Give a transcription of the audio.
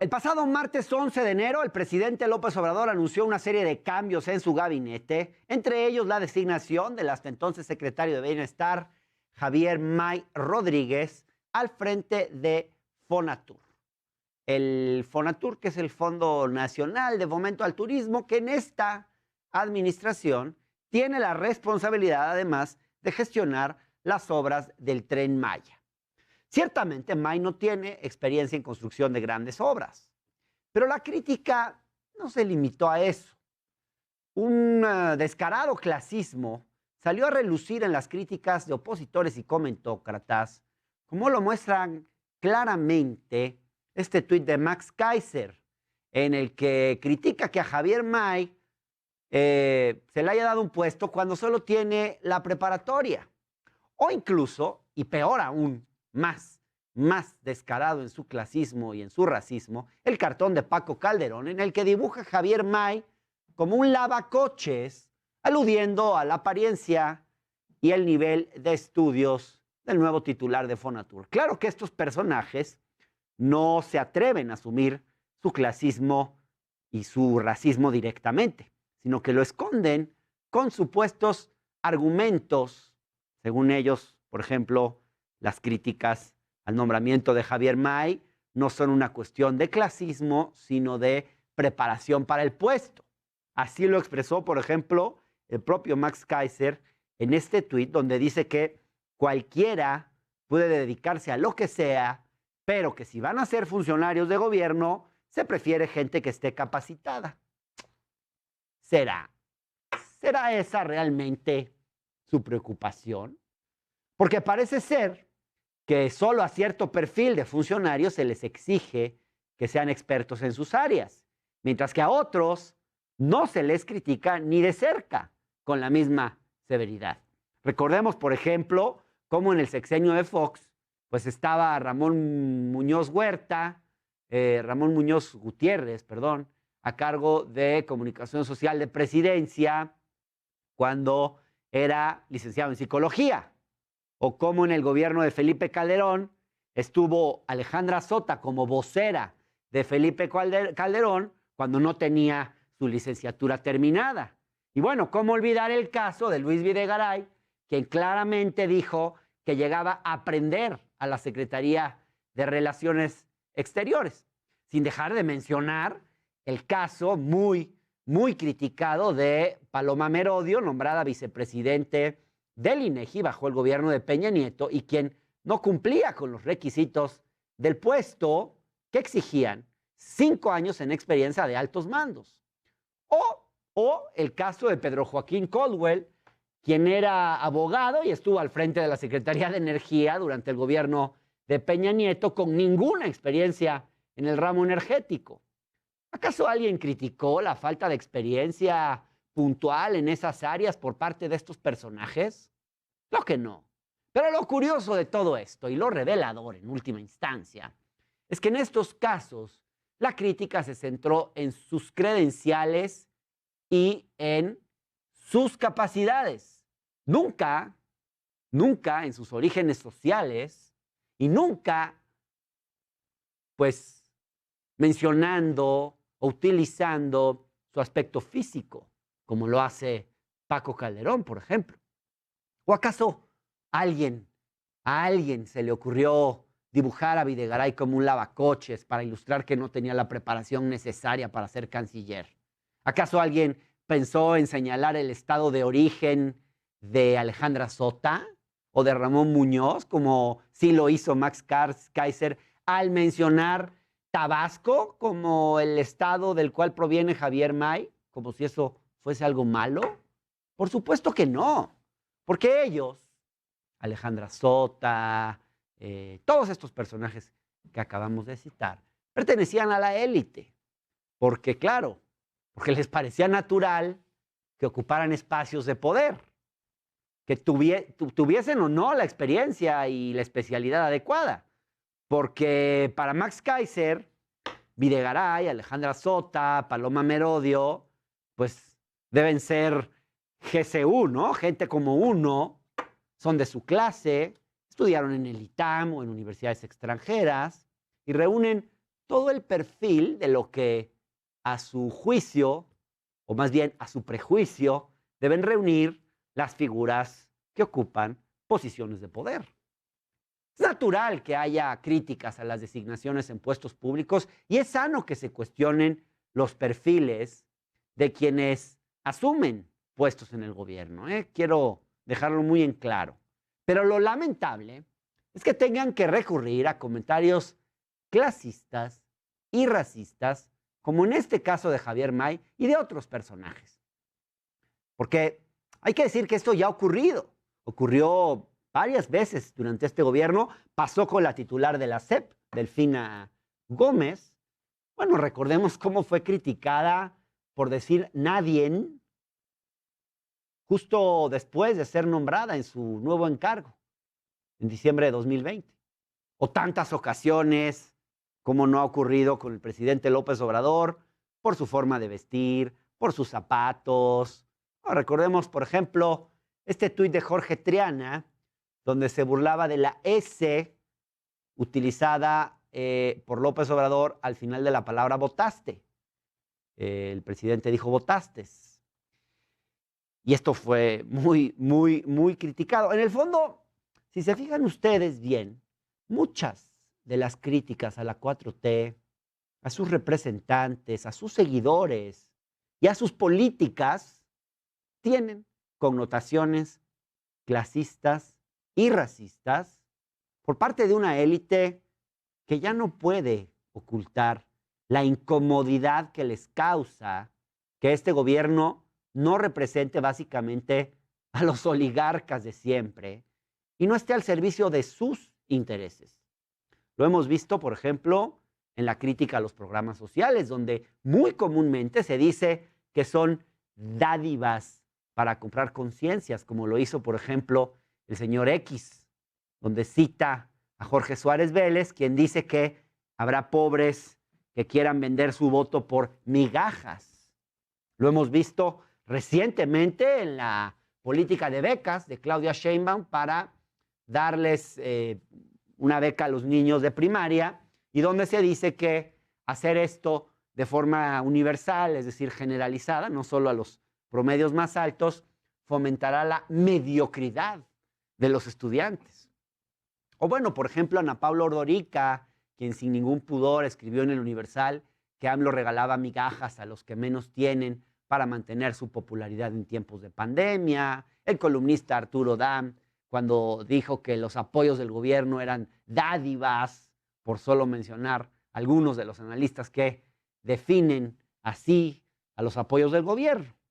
El pasado martes 11 de enero, el presidente López Obrador anunció una serie de cambios en su gabinete, entre ellos la designación del hasta entonces secretario de Bienestar, Javier May Rodríguez, al frente de Fonatur. El Fonatur, que es el Fondo Nacional de Fomento al Turismo, que en esta administración tiene la responsabilidad, además, de gestionar las obras del Tren Maya. Ciertamente, May no tiene experiencia en construcción de grandes obras, pero la crítica no se limitó a eso. Un descarado clasismo salió a relucir en las críticas de opositores y comentócratas, como lo muestran claramente este tuit de Max Kaiser, en el que critica que a Javier May se le haya dado un puesto cuando solo tiene la preparatoria. O incluso, y peor aún, más descarado en su clasismo y en su racismo, el cartón de Paco Calderón, en el que dibuja a Javier May como un lavacoches, aludiendo a la apariencia y el nivel de estudios del nuevo titular de Fonatur. Claro que estos personajes no se atreven a asumir su clasismo y su racismo directamente, sino que lo esconden con supuestos argumentos, según ellos, por ejemplo, las críticas al nombramiento de Javier May no son una cuestión de clasismo, sino de preparación para el puesto. Así lo expresó, por ejemplo, el propio Max Kaiser en este tuit, donde dice que cualquiera puede dedicarse a lo que sea, pero que si van a ser funcionarios de gobierno, se prefiere gente que esté capacitada. ¿Será esa realmente su preocupación? Porque parece ser que solo a cierto perfil de funcionarios se les exige que sean expertos en sus áreas, mientras que a otros no se les critica ni de cerca con la misma severidad. Recordemos, por ejemplo, cómo en el sexenio de Fox, pues estaba Ramón Muñoz Gutiérrez, a cargo de Comunicación Social de Presidencia, cuando era licenciado en Psicología. O cómo en el gobierno de Felipe Calderón estuvo Alejandra Sota como vocera de Felipe Calderón cuando no tenía su licenciatura terminada. Y bueno, cómo olvidar el caso de Luis Videgaray, quien claramente dijo que llegaba a aprender a la Secretaría de Relaciones Exteriores, sin dejar de mencionar el caso muy criticado de Paloma Merodio, nombrada vicepresidente del INEGI bajo el gobierno de Peña Nieto y quien no cumplía con los requisitos del puesto que exigían 5 años en experiencia de altos mandos. O el caso de Pedro Joaquín Caldwell, quien era abogado y estuvo al frente de la Secretaría de Energía durante el gobierno de Peña Nieto con ninguna experiencia en el ramo energético. ¿Acaso alguien criticó la falta de experiencia puntual en esas áreas por parte de estos personajes? Claro que no. Pero lo curioso de todo esto, y lo revelador en última instancia, es que en estos casos la crítica se centró en sus credenciales y en sus capacidades. Nunca en sus orígenes sociales y nunca, pues, mencionando o utilizando su aspecto físico, como lo hace Paco Calderón, por ejemplo. ¿O acaso a alguien se le ocurrió dibujar a Videgaray como un lavacoches para ilustrar que no tenía la preparación necesaria para ser canciller? ¿Acaso alguien pensó en señalar el estado de origen de Alejandra Sota o de Ramón Muñoz, como sí lo hizo Max Kaiser al mencionar Tabasco como el estado del cual proviene Javier May, como si eso fuese algo malo? Por supuesto que no, porque ellos, Alejandra Sota, todos estos personajes que acabamos de citar, pertenecían a la élite, porque claro, porque les parecía natural que ocuparan espacios de poder, que tuviesen o no la experiencia y la especialidad adecuada, porque para Max Kaiser, Videgaray, Alejandra Sota, Paloma Merodio, pues deben ser GCU, ¿no? Gente como uno, son de su clase, estudiaron en el ITAM o en universidades extranjeras y reúnen todo el perfil de lo que a su juicio, o más bien a su prejuicio, deben reunir las figuras que ocupan posiciones de poder. Es natural que haya críticas a las designaciones en puestos públicos y es sano que se cuestionen los perfiles de quienes asumen puestos en el gobierno. Quiero dejarlo muy en claro. Pero lo lamentable es que tengan que recurrir a comentarios clasistas y racistas, como en este caso de Javier May y de otros personajes. Porque hay que decir que esto ya ha ocurrido. Ocurrió varias veces durante este gobierno. Pasó con la titular de la SEP, Delfina Gómez. Bueno, recordemos cómo fue criticada por decir nadie justo después de ser nombrada en su nuevo encargo, en diciembre de 2020. O tantas ocasiones, como no ha ocurrido con el presidente López Obrador, por su forma de vestir, por sus zapatos. Recordemos, por ejemplo, este tuit de Jorge Triana, donde se burlaba de la S utilizada por López Obrador al final de la palabra votaste. El presidente dijo votastes. Y esto fue muy criticado. En el fondo, si se fijan ustedes bien, muchas de las críticas a la 4T, a sus representantes, a sus seguidores y a sus políticas tienen connotaciones clasistas y racistas por parte de una élite que ya no puede ocultar la incomodidad que les causa que este gobierno no represente básicamente a los oligarcas de siempre y no esté al servicio de sus intereses. Lo hemos visto, por ejemplo, en la crítica a los programas sociales, donde muy comúnmente se dice que son dádivas para comprar conciencias, como lo hizo, por ejemplo, el señor X, donde cita a Jorge Suárez Vélez, quien dice que habrá pobres que quieran vender su voto por migajas. Lo hemos visto recientemente en la política de becas de Claudia Sheinbaum para darles una beca a los niños de primaria y donde se dice que hacer esto de forma universal, es decir, generalizada, no solo a los promedios más altos, fomentará la mediocridad de los estudiantes. O bueno, por ejemplo, Ana Paula Ordorica, quien sin ningún pudor escribió en el Universal que AMLO regalaba migajas a los que menos tienen para mantener su popularidad en tiempos de pandemia. El columnista Arturo Dam, cuando dijo que los apoyos del gobierno eran dádivas, por solo mencionar algunos de los analistas que definen así a los apoyos del gobierno.